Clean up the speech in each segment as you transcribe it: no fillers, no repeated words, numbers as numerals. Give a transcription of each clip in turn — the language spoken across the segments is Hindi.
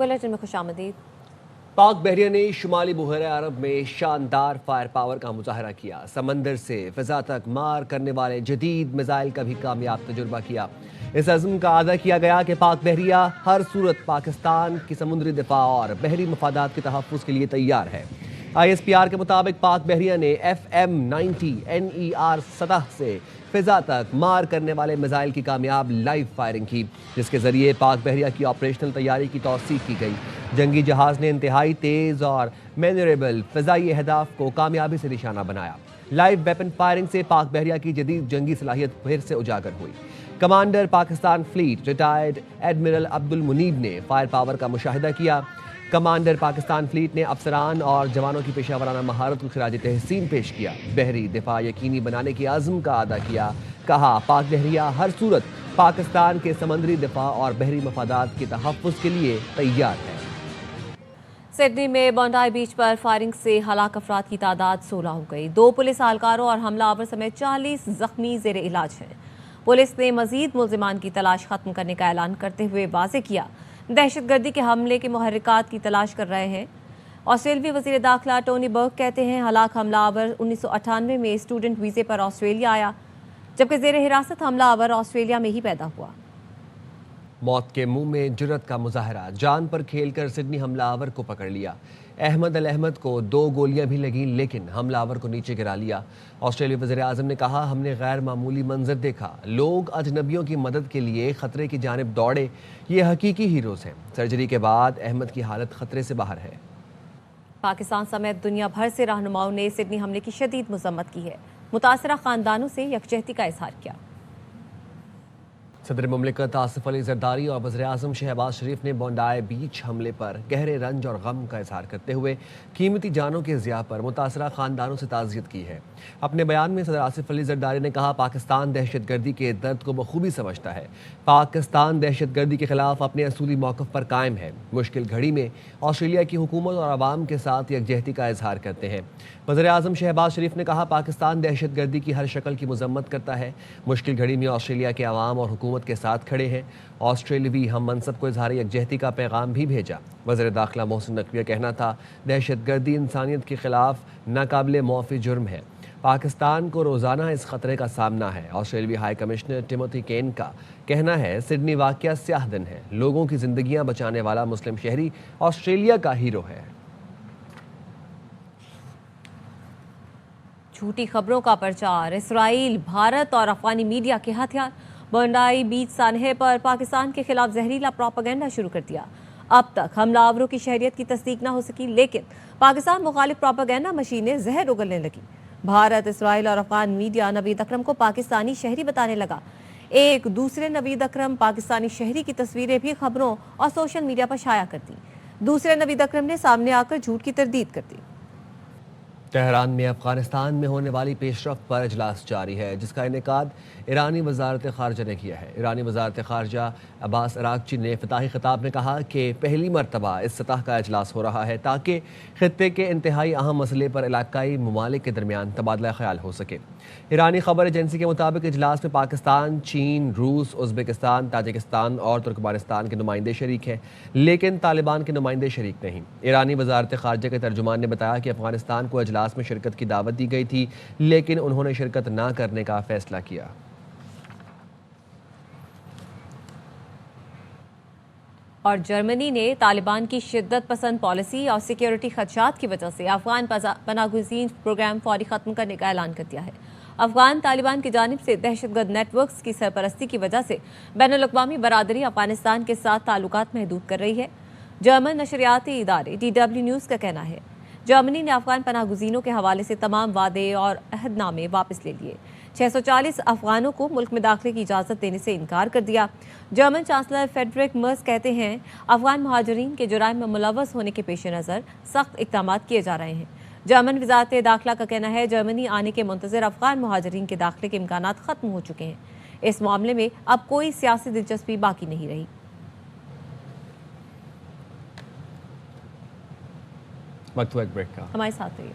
बुलेटिन में खुशामदीद। पाक बहरिया ने शुमाली बुहर अरब में शानदार फायर पावर का मुजाहरा किया। समंदर से फिजा तक मार करने वाले जदीद मिसाइल का भी कामयाब तजुर्बा किया। इस अज़्म का अदा किया गया कि पाक बहरिया हर सूरत पाकिस्तान की समुद्री दिफा और बहरी मफादात के तहफ़्फ़ुज़ के लिए तैयार है। ISPR के मुताबिक पाक बहरिया ने FM-90 NER सतह से फिजा तक मार करने वाले मिसाइल की कामयाब लाइव फायरिंग की, जिसके जरिए पाक बहरिया की ऑपरेशनल तैयारी की तौसीक की गई। जंगी जहाज ने इंतहाई तेज और मैन्यूरेबल फिजाई अहदाफ को कामयाबी से निशाना बनाया। लाइव वेपन फायरिंग से पाक बहरिया की जदीद जंगी सलाहियत फिर से उजागर हुई। Commander Pakistan fleet retired admiral Abdul Munib ने फायर पावर का मुशाहिदा किया। कमांडर पाकिस्तान फ्लीट ने अफसरान और जवानों की पेशावराना महारत को खिराज तहसीन पेश किया। बहरी दिफा यकीनी बनाने के आज़म का अदा किया। कहा, पाक बहरिया हर सूरत पाकिस्तान के समंदरी दिफा और बहरी मफादात के तहफ़्फ़ुज़ के लिए तैयार है। सिडनी में बॉन्डाई बीच पर फायरिंग से हलाक अफराद की तादाद 16 हो गई। 2 पुलिस एहलकारों और हमलावर समेत 40 जख्मी जेर इलाज हैं। पुलिस ने मजीद मुल्जिमान की तलाश खत्म करने का ऐलान करते हुए वाज़ेह किया, दहशतगर्दी के हमले के मुहर्रिकात की तलाश कर रहे हैं। ऑस्ट्रेलियाई वज़ीर दाखिला टोनी बर्ग कहते हैं, हलाक हमलावर 1998 में स्टूडेंट वीज़े पर ऑस्ट्रेलिया आया, जबकि जेर हिरासत हमलावर ऑस्ट्रेलिया में ही पैदा हुआ। मौत के मुंह में जुर्रत का मुजाहरा, जान पर खेलकर सिडनी हमलावर को पकड़ लिया। अहमद अल अहमद को 2 गोलियां भी लगीं, लेकिन हमलावर को नीचे गिरा लिया। ऑस्ट्रेलियाई वज़ीर आज़म ने कहा, हमने गैर मामूली मंजर देखा। लोग अजनबियों की मदद के लिए खतरे की जानिब दौड़े। ये हकीकी हीरोज़ हैं। सर्जरी के बाद अहमद की हालत खतरे से बाहर है। पाकिस्तान समेत दुनिया भर से रहनुमाओं ने सिडनी हमले की शदीद मजम्मत की है। मुतासरा खानदानों से यकजहती का इजहार किया। सदर मुमलिकत आसिफ अली जरदारी और वज़ीर आज़म शहबाज शरीफ ने बॉन्डाई बीच हमले पर गहरे रंज और गम का इजहार करते हुए कीमती जानों के ज़िया पर मुतासरा ख़ानदानों से ताज़ियत की है। अपने बयान में सदर आसिफ अली जरदारी ने कहा, पाकिस्तान दहशतगर्दी के दर्द को बखूबी समझता है। पाकिस्तान दहशतगर्दी के खिलाफ अपने असूली मौक़िफ़ पर कायम है। मुश्किल घड़ी में ऑस्ट्रेलिया की हुकूमत और आवाम के साथ यकजहती का इजहार करते हैं। वज़ीर आज़म शहबाज शरीफ ने कहा, पाकिस्तान दहशतगर्दी की हर शक्ल की मजम्मत करता है। मुश्किल घड़ी में ऑस्ट्रेलिया के आवाम और हुकूमत के साथ खड़े हैं। ऑस्ट्रेलियावी हम मनसब को इजहार यकजहती का पैगाम भी भेजा। वज़ीर दाखिला मोहसिन नकवी का कहना था, दहशतगर्दी इंसानियत के खिलाफ नाकाबिले मौफ़ी जुर्म है। पाकिस्तान को रोज़ाना इस खतरे का सामना है। ऑस्ट्रेलियावी हाई कमिश्नर टिमोथी केन का कहना है, सिडनी वाक़या स्याह दिन है। लोगों की जिंदगियां बचाने वाला मुस्लिम शहरी ऑस्ट्रेलिया का हीरो है। झूठी खबरों का प्रचार, इसराइल, भारत और अफगानी मीडिया के हथियार। बॉन्डाई बीच सानहे पर पाकिस्तान के खिलाफ जहरीला प्रोपेगेंडा शुरू कर दिया। अब तक हमलावरों की शहरियत की तस्दीक न हो सकी, लेकिन पाकिस्तान मुखालिफ प्रोपेगेंडा मशीनें जहर उगलने लगी। भारत, इसराइल और अफगान मीडिया नवीद अकरम को पाकिस्तानी शहरी बताने लगा। एक दूसरे नवीद अकरम पाकिस्तानी शहरी की तस्वीरें भी खबरों और सोशल मीडिया पर शाया कर दी। दूसरे नवीद अकरम ने सामने आकर झूठ की तरदीद कर दी। तेहरान में अफगानिस्तान में होने वाली पेशरफ्त पर इजलास जारी है, जिसका इनेकाद ईरानी वजारत खारजा ने किया है। ईरानी वजारत खारजा अब्बास अरागची ने इफ्तिताही खिताब में कहा कि पहली मरतबा इस सतह का इजलास हो रहा है ताकि खित्ते के इंतहाई अहम मसले पर इलाकाई ममालिक के दरमियान तबादला ख्याल हो सके। ईरानी खबर एजेंसी के मुताबिक इजलास में पाकिस्तान, चीन, रूस, उज़्बेकिस्तान, ताजिकिस्तान और तुर्कमानिस्तान के नुमाइंदे शरीक हैं, लेकिन तालिबान के नुमाइंदे शरीक नहीं। ईरानी वजारत खारजा के तर्जुमान ने बताया कि अफगानिस्तान को इजलास में शिरकत की दावत दी गई थी, लेकिन उन्होंने शिरकत न करने का फैसला किया। और जर्मनी ने तालिबान की शिद्दत पसंद पॉलिसी और सिक्योरिटी खदशात की वजह से अफगान पनागुज़ीन प्रोग्राम फौरी ख़त्म करने का ऐलान कर दिया है। अफगान तालिबान की जानिब से दहशतगर्द नेटवर्क्स की सरपरस्ती की वजह से बैनुल-अक़वामी बरादरी अफगानिस्तान के साथ ताल्लुकात महदूद कर रही है। जर्मन नशरियाती इदारे DW न्यूज़ का कहना है, जर्मनी ने अफगान पनागुज़ीनों के हवाले से तमाम वादे और अहदनामे वापस ले लिए। 640 अफगानों को मुल्क में दाखिले की इजाज़त देने से इनकार कर दिया। जर्मन चांसलर फेडरिक मर्स कहते हैं, अफगान महाजरीन के जुराइम में मुलव्वस होने के पेश नज़र सख्त इक़दाम किए जा रहे हैं। जर्मन वज़ारत दाखिला का कहना है, जर्मनी आने के मुंतज़िर अफगान महाजरीन के दाखिले के इम्कानात ख़त्म हो चुके हैं। इस मामले में अब कोई सियासी दिलचस्पी बाकी नहीं रही। वक्त ब्रेक का, हमारे साथ रहिए।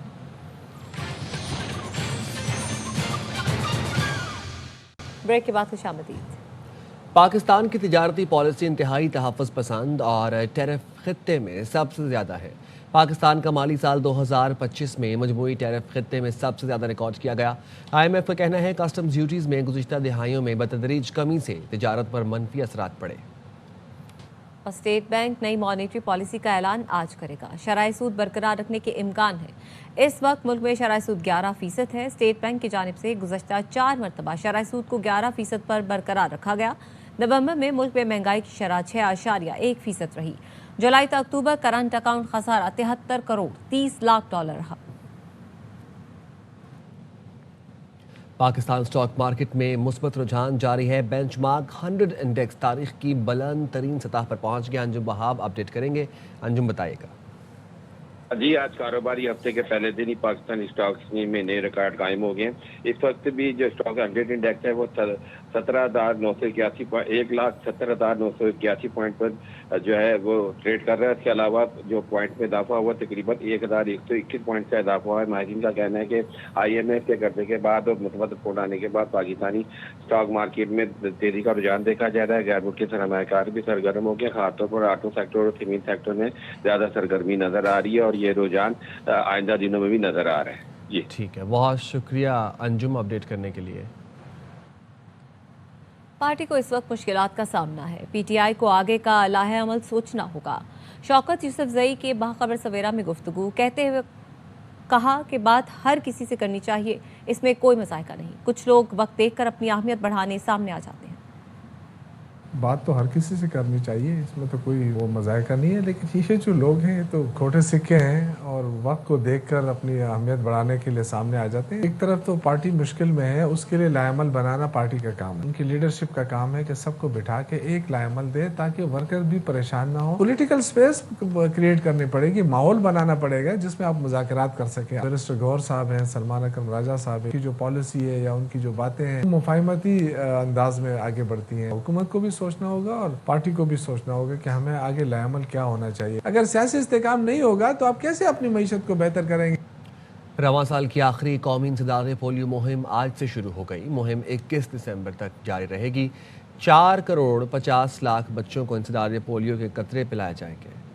ब्रेक के बाद खुशामदीद। पाकिस्तान की तिजारती पॉलिसी इंतहाई तहफ़्फ़ुज़ पसंद और टैरिफ खित्ते में सबसे ज़्यादा है। पाकिस्तान का माली साल 2025 में मजमूई टैरिफ खित्ते में सबसे ज़्यादा रिकॉर्ड किया गया। IMF का कहना है कस्टम्स ड्यूटीज़ में गुज़िश्ता दिहाइयों में बतदरीज कमी से तिजारत पर मनफी असरात पड़े। और स्टेट बैंक नई मॉनेटरी पॉलिसी का ऐलान आज करेगा। शरह सूद बरकरार रखने के इम्कान है। इस वक्त मुल्क में शरह सूद 11% है। स्टेट बैंक की जानिब से गुज़श्ता 4 मरतबा शरह सूद को 11% पर बरकरार रखा गया। नवंबर में मुल्क में महंगाई की शरह 6.1% रही। जुलाई से अक्टूबर करंट अकाउंट खसारा 73 करोड़ 30 लाख डॉलर रहा। पाकिस्तान स्टॉक मार्केट में मुस्बत रुझान जारी है। बेंचमार्क 100 इंडेक्स तारीख की बुलंद तरीन सतह पर पहुंच गया। अंजुम वहाब अपडेट करेंगे। अंजुम बताइएगा। जी, आज कारोबारी हफ्ते के पहले दिन ही पाकिस्तानी स्टॉक्स में नए रिकॉर्ड कायम हो गए। इस वक्त भी जो स्टॉक 100 इंडेक्स है वो 17,981 1,70,981 पॉइंट पर जो है वो ट्रेड कर रहा है। इसके अलावा जो पॉइंट में इजाफा हुआ तकरीबन 1,121 पॉइंट का इजाफा हुआ है। माहिरीन का कहना है कि IMF के करने के बाद और मुतमद रिपोर्ट आने के बाद पाकिस्तानी स्टॉक मार्केट में तेजी का रुझान देखा जा रहा है। गैर मुल्की सरमायाकार भी सरगर्म हो गए। खासतौर पर ऑटो सेक्टर और सीमेंट सेक्टर में ज्यादा सरगर्मी नजर आ रही है और ये रुझान आइंदा दिनों में भी नजर आ रहा है। जी ठीक है, बहुत शुक्रिया अंजुम अपडेट करने के लिए। पार्टी को इस वक्त मुश्किलात का सामना है। PTI को आगे का लाहे अमल सोचना होगा। शौकत यूसुफजई के बाखबर सवेरा में गुफ्तगू कहते हुए कहा कि बात हर किसी से करनी चाहिए, इसमें कोई मजायका नहीं। कुछ लोग वक्त देखकर अपनी अहमियत बढ़ाने सामने आ जाते हैं। बात तो हर किसी से करनी चाहिए, इसमें तो कोई वो मजायका नहीं है, लेकिन ये जो लोग हैं तो खोटे सिक्के हैं और वक्त को देखकर अपनी अहमियत बढ़ाने के लिए सामने आ जाते हैं। एक तरफ तो पार्टी मुश्किल में है, उसके लिए लाएमल बनाना पार्टी का काम है। उनकी लीडरशिप का काम है कि सबको बिठा के एक लाएमल दे ताकि वर्कर भी परेशान ना हो। पॉलिटिकल स्पेस क्रिएट करनी पड़ेगी, माहौल बनाना पड़ेगा जिसमें आप मुज़ाकरात कर सकें। बैरिस्टर गौहर साहब हैं, सलमान अकरम राजा साहब की जो पॉलिसी है या उनकी जो बातें हैं मुफाहिमती अंदाज में आगे बढ़ती हैं। हुकूमत को भी सोचना होगा और पार्टी को भी सोचना होगा कि हमें आगे लाएमल क्या होना चाहिए। अगर सियासी इस्तेकाम नहीं होगा तो आप कैसे अपनी मईशत को बेहतर करेंगे। रवां साल की आखिरी कौमी इंसदाद पोलियो मुहिम आज से शुरू हो गई। मुहिम 21 दिसंबर तक जारी रहेगी। 4 करोड़ 50 लाख बच्चों को इंसदाद पोलियो के कतरे पिलाए जाएंगे।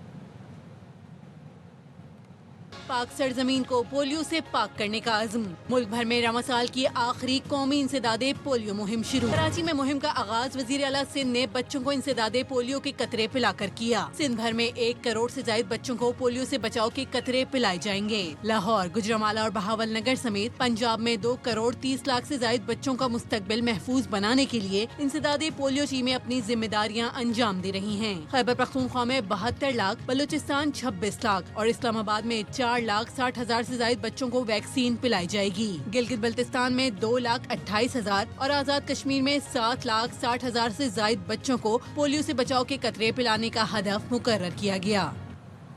पाक सरजमीन को पोलियो से पाक करने का अज़्म। मुल्क भर में रवां साल की आखिरी कौमी इंसदादे पोलियो मुहिम शुरू। कराची में मुहिम का आगाज वज़ीर आला सिंध ने बच्चों को इंसदादे पोलियो के कतरे पिलाकर किया। सिंध भर में 1 करोड़ से ज्यादा बच्चों को पोलियो से बचाव के कतरे पिलाए जाएंगे। लाहौर, गुजरांवाला और बहावल नगर समेत पंजाब में 2 करोड़ 30 लाख से ज्यादा बच्चों का मुस्तकबिल महफूज बनाने के लिए इंसदादे पोलियो टीमें अपनी जिम्मेदारियाँ अंजाम दे रही हैं। खैबर पख्तूनख्वा में 72 लाख, बलूचिस्तान 26 लाख और इस्लामाबाद में 4,60,000 से ज्यादा बच्चों को वैक्सीन पिलाई जाएगी। गिलगित बल्तिस्तान में 2,28,000 और आजाद कश्मीर में 7,60,000 से ज्यादा बच्चों को पोलियो से बचाव के कतरे पिलाने का हदफ मुकर्रर किया गया।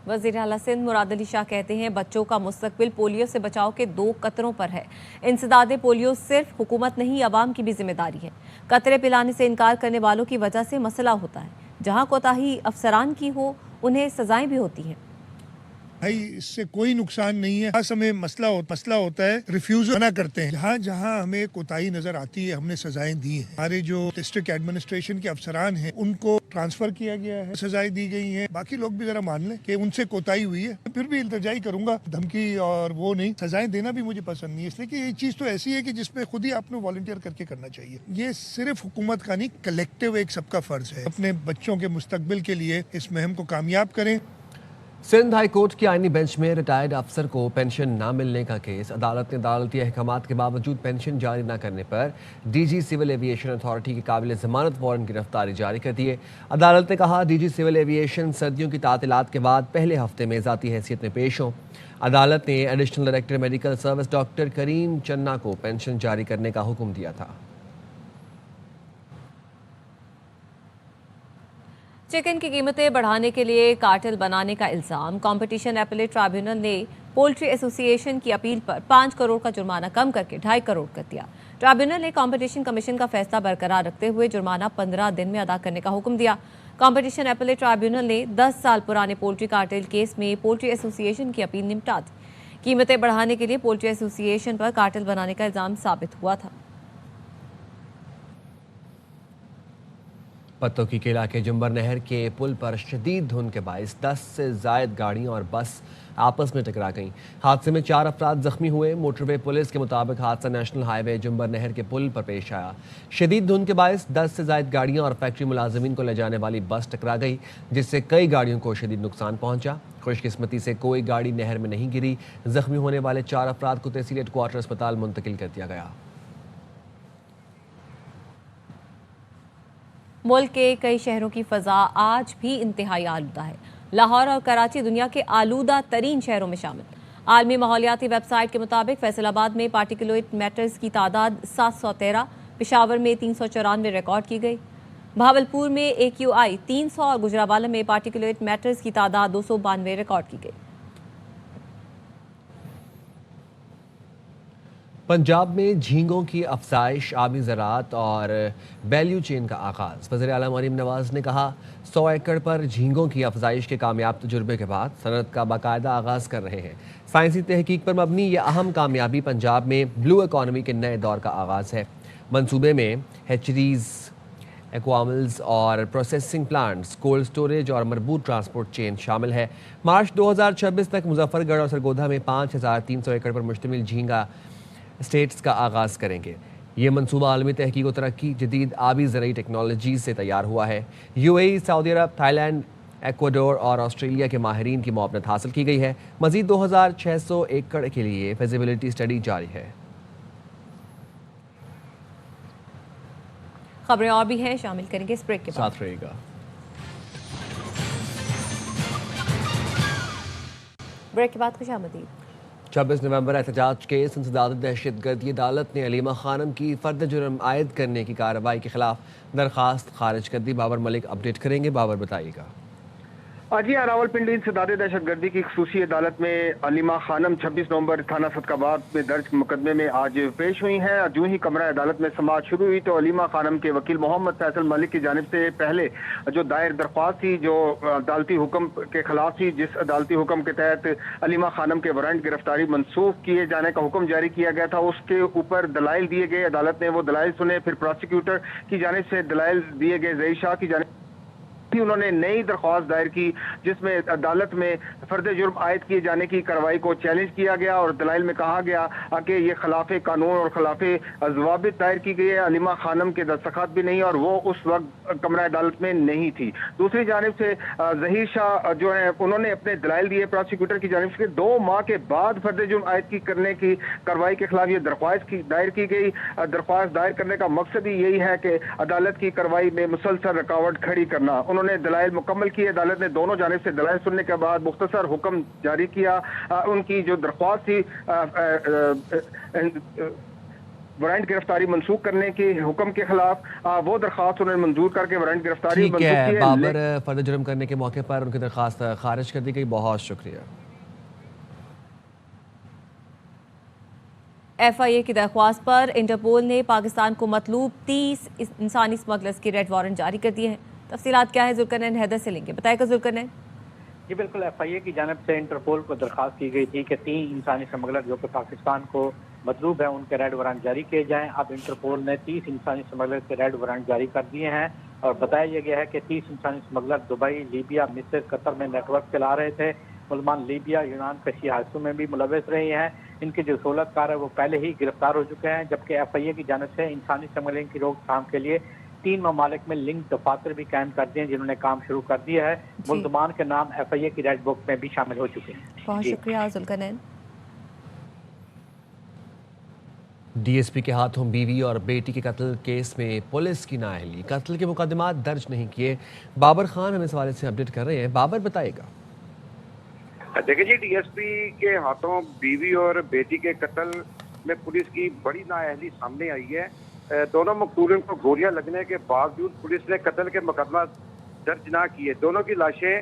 वज़ीर आला सिंध मुराद अली शाह कहते हैं बच्चों का मुस्तकबिल पोलियो से बचाव के 2 कतरों पर है। इंसदादे पोलियो सिर्फ हुकूमत नहीं, अवाम की भी जिम्मेदारी है। कतरे पिलाने से इनकार करने वालों की वजह से मसला होता है। जहाँ कोताही अफसरान की हो उन्हें सजाएं भी होती हैं। भाई इससे कोई नुकसान नहीं है। खास हमें मसला होता है रिफ्यूजल मना करते हैं। जहाँ जहाँ हमें कोताही नजर आती है हमने सजाएं दी हैं। हमारे जो डिस्ट्रिक्ट एडमिनिस्ट्रेशन के अफसरान हैं उनको ट्रांसफर किया गया है, सजाएं दी गई हैं। बाकी लोग भी जरा मान लें कि उनसे कोताही हुई है। फिर भी इल्तिजाई करूंगा, धमकी और वो नहीं, सजाएं देना भी मुझे पसंद नहीं है। इसलिए कि ये चीज तो ऐसी है कि जिसपे खुद ही आपने वॉलंटियर करके करना चाहिए। ये सिर्फ हुकूमत का नहीं, कलेक्टिव एक सबका फर्ज है। अपने बच्चों के मुस्तकबिल के लिए इस मुहिम को कामयाब करें। सिंध हाई कोर्ट की आईनी बेंच में रिटायर्ड अफसर को पेंशन न मिलने का केस। अदालत ने अदालती अहकामात के बावजूद पेंशन जारी न करने पर DG सिविल एविएशन अथॉरिटी की काबिल जमानत वारंट गिरफ्तारी जारी कर दी है। अदालत ने कहा DG सिविल एविएशन सर्दियों की तातीलात के बाद पहले हफ्ते में ज़ाती हैसियत में पेश हों। अदालत ने additional director medical service doctor Karim Channa को पेंशन जारी करने का हुक्म दिया था। चिकन की कीमतें बढ़ाने के लिए कार्टेल बनाने का इल्जाम। कॉम्पिटिशन अपीलेट ट्राइब्यूनल ने पोल्ट्री एसोसिएशन की अपील पर 5 करोड़ का जुर्माना कम करके 2.5 करोड़ कर दिया। ट्राइब्यूनल ने कॉम्पिटिशन कमीशन का फैसला बरकरार रखते हुए जुर्माना 15 दिन में अदा करने का हुक्म दिया। कॉम्पिटिशन अपीलेट ट्राइब्यूनल ने 10 साल पुराने पोल्ट्री कार्टेल केस में पोल्ट्री एसोसिएशन की अपील निपटा दी। कीमतें बढ़ाने के लिए पोल्ट्री एसोसिएशन पर कार्टेल बनाने का इल्जाम साबित हुआ था। पत्तों की किला के जुम्बर नहर के पुल पर शदीद धुंध के बायस 10 से जायद गाड़ियां और बस आपस में टकरा गईं। हादसे में 4 अफराद जख्मी हुए। मोटरवे पुलिस के मुताबिक हादसा नेशनल हाईवे जुम्बर नहर के पुल पर पेश आया। शदीद धुंध के बायस 10 से जायद गाड़ियां और फैक्ट्री मुलाजिमीन को ले जाने वाली बस टकरा गई, जिससे कई गाड़ियों को शदीद नुकसान पहुंचा। खुशकिस्मती से कोई गाड़ी नहर में नहीं गिरी। जख्मी होने वाले 4 अफराद को तहसील हेडक्वार्टर अस्पताल मुंतकिल कर दिया गया। मुल्क के कई शहरों की फ़ज़ा आज भी इंतहाई आलूदा है। लाहौर और कराची दुनिया के आलूदा तरीन शहरों में शामिल। आलमी माहौलियाती वेबसाइट के मुताबिक फैसलाबाद में पार्टिकुलेट मैटर्स की तादाद 713, पेशावर में 394 रिकॉर्ड की गई। भावलपुर में AQI 300 और गुजरावाला में पार्टिकुलेट मैटर्स की तादाद 292 रिकॉर्ड की गई। पंजाब में झींगों की अफजाइश, आबी ज़राअत और वैल्यू चेन का आगाज़। वज़ीर आला मरीम नवाज़ ने कहा 100 एकड़ पर झींगों की अफजाइश के कामयाब तजुर्बे के बाद सनत का बाकायदा आगाज़ कर रहे हैं। साइंसी तहकीक पर मबनी यह अहम कामयाबी पंजाब में ब्लू इकॉनमी के नए दौर का आगाज़ है। मंसूबे में हैचरीज, एक्वामिल्स और प्रोसेसिंग प्लांट्स, कोल्ड स्टोरेज और मरबूत ट्रांसपोर्ट चेन शामिल है। मार्च 2026 तक मुजफ्फरगढ़ और सरगोधा में 5300 एकड़ पर मुश्तमिल झींगा स्टेट्स का आगाज़ करेंगे। ये मनसूबा आलमी तहकीक और तरक्की, जदीद आबी ज़राई टेक्नोलॉजी से तैयार हुआ है। UAE, सऊदी अरब, थाईलैंड, एक्वाडोर और ऑस्ट्रेलिया के माहिरीन की मुआवनत हासिल की गई है। मज़ीद 2600 एकड़ के लिए फिजिबिलिटी स्टडी जारी है। खबरें और भी हैं, शामिल करेंगे इस ब्रेक के बाद। साथ रहेगा। ब्रेक के बाद खुशामदीद। 26 नवंबर एहतजाज केस, इंसदाद दहशतगर्दी। अदालत ने अलीमा खानम की फर्द जुर्म आयद करने की कार्रवाई के खिलाफ दरखास्त खारिज कर दी। बाबर मलिक अपडेट करेंगे। बाबर बताइएगा। जी रावलपिंडी इंसदाद दहशतगर्दी की खसूसी अदालत में अलीमा खानम 26 नवंबर थाना सदकाबाद में दर्ज मुकदमे में आज पेश हुई हैं। जो ही कमरा अदालत में समाअत शुरू हुई तो अलीमा खानम के वकील मोहम्मद फैसल मलिक की जानिब से पहले जो दायर दरख्वास्त थी, जो अदालती हुक्म के खिलाफ थी, जिस अदालती हुक्म के तहत अलीमा खानम के वारंट गिरफ्तारी मनसूख किए जाने का हुक्म जारी किया गया था, उसके ऊपर दलाइल दिए गए। अदालत ने वो दलाइल सुने। फिर प्रोसिक्यूटर की जानिब से दलाइल दिए गए। ज़हीर शाह की जानिब उन्होंने नई दरख्वास्त दायर की, जिसमें अदालत में फर्द जुर्म आयद किए जाने की कार्रवाई को चैलेंज किया गया और दलाइल में कहा गया कि ये खिलाफ कानून और खिलाफ ज़वाबित दायर की गई है। अलीमा खानम के दस्तखत भी नहीं और वो उस वक्त कमरा अदालत में नहीं थी। दूसरी जानिब से ज़हीर शाह जो है उन्होंने अपने दलाइल दिए प्रोसिक्यूटर की जानिब से। 2 माह के बाद फर्द जुर्म आयद करने की कार्रवाई के खिलाफ ये दरख्वास्त दायर की गई। दरख्वास्त दायर करने का मकसद ही यही है कि अदालत की कार्रवाई में मुसलसल रुकावट खड़ी करना। उन्होंने दलाइल मुकम्मल किए। अदालत ने दोनों जानिब से दलाइल सुनने के बाद मुख्तसर हुक्म जारी किया। उनकी जो दरख्वास्त थी वारंट गिरफ्तारी मंसूख करने के हुक्म के खिलाफ, वो दरख्वास्त उन्होंने मंजूर करके वारंट गिरफ्तारी ठीक है बाबर, फर्द जुर्म करने के मौके पर उनकी दरख्वास्त खारिज कर दी गई। बहुत शुक्रिया। FIA की दरख्वास्त पर इंटरपोल ने पाकिस्तान को मतलूब 30 इंसानी स्मगलर्स की रेड वारंट जारी कर दिए हैं। तफसीलात क्या है जुल्करनैन हैदर से लेंगे, बताएगा जुल्करनैन। जी बिल्कुल, FIA की जानिब से इंटरपोल को दरख्वास्त की गई थी कि 3 इंसानी स्मगलर जो कि पाकिस्तान को मतलूब है उनके रेड वारंट जारी किए जाएं। अब इंटरपोल ने 30 इंसानी स्मगलर के रेड वारंट जारी कर दिए हैं और बताया गया है कि 30 इंसानी स्मगलर दुबई, लीबिया, मिस्र, कतर में नेटवर्क चला रहे थे। मुल्मान लीबिया, यूनान, कशी हादसों में भी मुलविस रहे हैं। इनके जो सहूलतकार है वो पहले ही गिरफ्तार हो चुके हैं। जबकि FIA की जानिब से इंसानी स्मगलिंग की रोकथाम के लिए 3 ममालिक में लिंक दफातर भी कायम कर दिए हैं, जिन्होंने काम शुरू कर दिया है। मुल्ज़मान के नाम FIA की रेड बुक में भी शामिल हो चुके हैं। बहुत शुक्रिया जुल्करनैन। DSP के हाथों बीवी और बेटी के कत्ल केस में पुलिस की नाअहली, कत्ल के मुकदमात दर्ज नहीं किए। बाबर खान हमें इस हवाले से अपडेट कर रहे हैं। बाबर बताएगा। देखिए जी, DSP के हाथों बीवी और बेटी के कत्ल में पुलिस की बड़ी नाअहली सामने आई है। दोनों मकतूलों को गोलियां लगने के बावजूद पुलिस ने कत्ल के मुकदमा दर्ज ना किए। दोनों की लाशें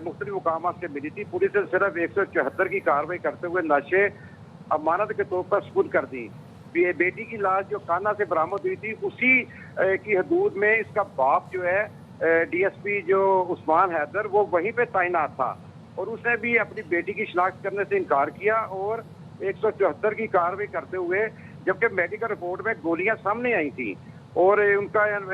मुख्तलिफ मुकाम से मिली थी। पुलिस ने सिर्फ 174 की कार्रवाई करते हुए लाशें अमानत के तौर पर सुपुर्द कर दी। बेटी की लाश जो कान्हा से बरामद हुई थी, उसी की हदूद में इसका बाप जो है DSP जो उस्मान हैदर, वो वहीं पे तैनात था और उसने भी अपनी बेटी की शिनाख्त करने से इनकार किया और 174 की कार्रवाई करते हुए, जबकि मेडिकल रिपोर्ट में गोलियां सामने आई थी, और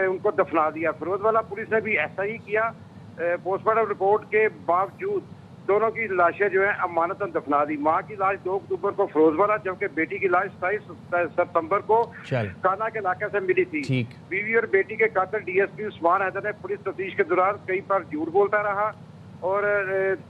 उनको दफना दिया। फिरोजवाला पुलिस ने भी ऐसा ही किया। पोस्टमार्टम रिपोर्ट के बावजूद दोनों की लाशें जो है अमानतन दफना दी। मां की लाश 2 अक्टूबर को फिरोजवाला, जबकि बेटी की लाश 27 सितंबर को काना के इलाके से मिली थी। बीवी और बेटी के कातिल डीएसपी उस्मान हैदर ने पुलिस तफ्तीश के दौरान कई बार झूठ बोलता रहा और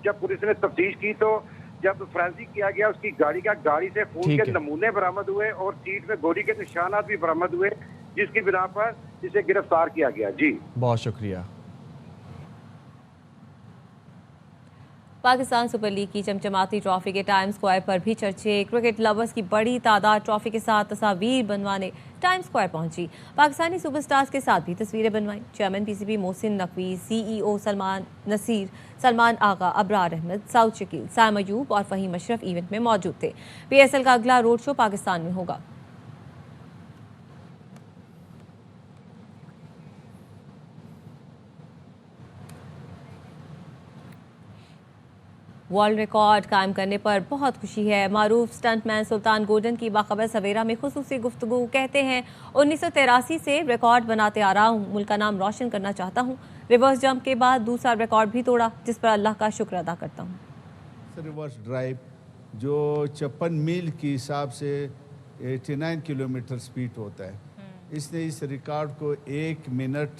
जब पुलिस ने तफ्तीश की तो जब फोरेंसिक किया गया उसकी गाड़ी से खून के नमूने बरामद हुए और सीट में गोली के निशानात भी बरामद हुए, जिसकी बिना पर इसे गिरफ्तार किया गया। जी बहुत शुक्रिया। पाकिस्तान सुपर लीग की चमचमाती ट्रॉफी के टाइम स्क्वायर पर भी चर्चे। क्रिकेट लवर्स की बड़ी तादाद ट्रॉफी के साथ तस्वीर बनवाने टाइम स्क्वायर पहुंची। पाकिस्तानी सुपरस्टार्स के साथ भी तस्वीरें बनवाई। Chairman PCB Mohsin Naqvi, CEO Salman Nasir, Salman Agha, Abrar Ahmed, Saud Shakeel, Saim Ayub और फहीम अशरफ इवेंट में मौजूद थे। पीएसएल का अगला रोड शो पाकिस्तान में होगा। वर्ल्ड रिकॉर्ड कायम करने पर बहुत खुशी है। मारूफ स्टंटमैन सुल्तान गोल्डन की बाखबर सवेरा में खुसूसी गुफ्तगू। कहते हैं 1983 से रिकॉर्ड बनाते आ रहा हूँ, मुल्क का नाम रोशन करना चाहता हूँ। रिवर्स जंप के बाद दूसरा रिकॉर्ड भी तोड़ा, जिस पर अल्लाह का शुक्र अदा करता हूँ। रिवर्स ड्राइव जो 56 मील के हिसाब से 89 किलोमीटर स्पीड होता है, इसने इस रिकॉर्ड को 1 मिनट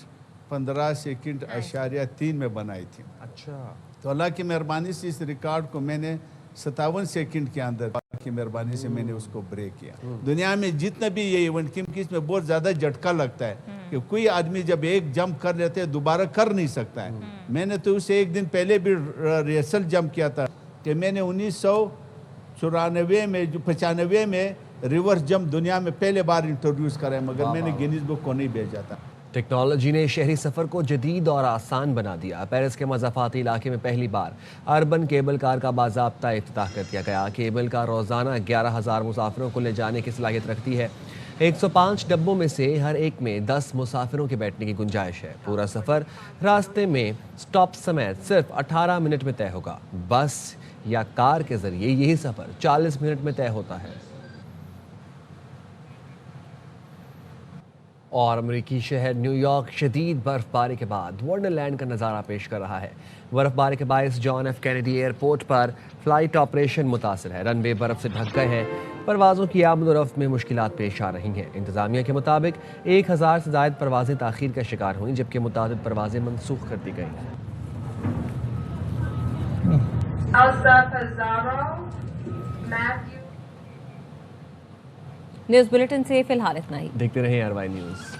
15 सेकंड अशारिया 3 में बनाई थी। अच्छा, तो अल्लाह की मेहरबानी से इस रिकॉर्ड को मैंने 57 सेकंड के अंदर की मेहरबानी से मैंने उसको ब्रेक किया। दुनिया में जितना भी ये इवेंट, क्योंकि इसमें बहुत ज़्यादा झटका लगता है कि कोई आदमी जब एक जंप कर लेते हैं दोबारा कर नहीं सकता है। मैंने तो उसे एक दिन पहले भी रिहर्सल जंप किया था कि मैंने 1994 में 95 में रिवर्स जंप दुनिया में पहले बार इंट्रोड्यूस करा है, मगर मैंने गिनीज बुक को नहीं भेजा था। टेक्नोलॉजी ने शहरी सफ़र को जदीद और आसान बना दिया। पेरिस के मज़ाफ़ाती इलाके में पहली बार अर्बन केबल कार का बाज़ाब्ता इफ्तिताह कर दिया गया। केबल कार रोज़ाना 11,000 मुसाफिरों को ले जाने की सलाहियत रखती है। 105 डब्बों में से हर एक में 10 मुसाफिरों के बैठने की गुंजाइश है। पूरा सफ़र रास्ते में स्टॉप समेत सिर्फ 18 मिनट में तय होगा। बस या कार के ज़रिए यही सफ़र 40 मिनट में तय होता है। और अमेरिकी शहर न्यूयॉर्क शदीद बर्फबारी के बाद वंडरलैंड का नज़ारा पेश कर रहा है। बर्फबारी के बायस जॉन एफ कैनेडी एयरपोर्ट पर फ्लाइट ऑपरेशन मुतासर है। रनवे बर्फ से ढक गए हैं। परवाज़ों की आमद-ओ-रफ्त में मुश्किलात पेश आ रही हैं। इंतज़ामिया के मुताबिक 1000 से ज़ायद परवाज़ें ताख़ीर का शिकार हुई, जबकि मुतादिद परवाज़ें मनसूख कर दी गई। न्यूज़ बुलेटिन से फिलहाल इतना ही। देखते रहें RY न्यूज़।